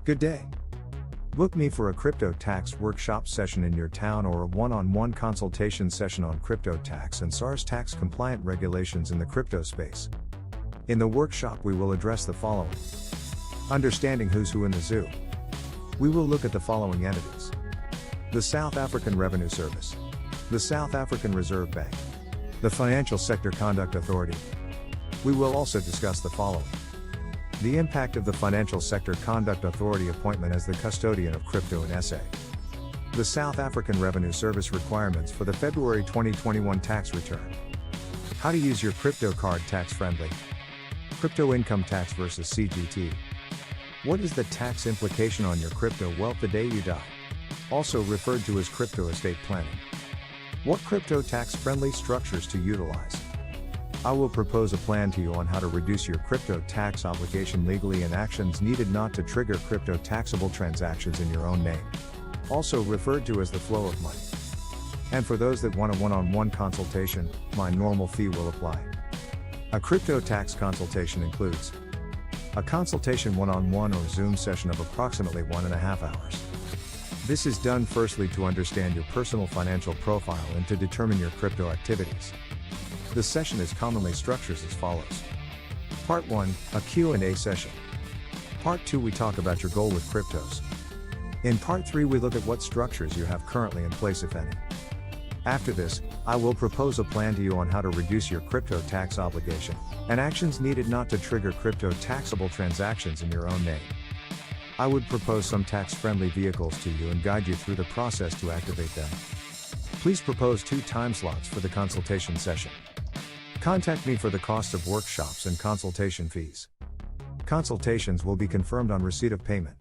Good day. Book me for a crypto tax workshop session in your town or a one-on-one consultation session on CryptoTax and SARS tax compliant regulations in the crypto space. In the workshop we will address the following. Understanding who's who in the zoo. We will look at the following entities. The South African Revenue Service. The South African Reserve Bank. The Financial Sector Conduct Authority. We will also discuss the following. The impact of the Financial Sector Conduct Authority appointment as the Custodian of Crypto in SA. The South African Revenue Service requirements for the February 2021 tax return. How to use your CryptoCard tax-friendly. CryptoIncome Tax versus CGT. What is the tax implication on your crypto wealth the day you die? Also referred to as CryptoEstatePlanning. What CryptoTax-friendly structures to utilize? I will propose a plan to you on how to reduce your crypto tax obligation legally and actions needed not to trigger crypto taxable transactions in your own name. Also referred to as the flow of money. And for those that want a one-on-one consultation, my normal fee will apply. A crypto tax consultation includes a consultation one-on-one or Zoom session of approximately 1.5 hours. This is done firstly to understand your personal financial profile and to determine your crypto activities. The session is commonly structured as follows. Part 1, a Q&A session. Part 2, we talk about your goal with cryptos. In Part 3, we look at what structures you have currently in place, if any. After this, I will propose a plan to you on how to reduce your crypto tax obligation, and actions needed not to trigger crypto taxable transactions in your own name. I would propose some tax-friendly vehicles to you and guide you through the process to activate them. Please propose 2 time slots for the consultation session. Contact me for the cost of workshops and consultation fees. Consultations will be confirmed on receipt of payment.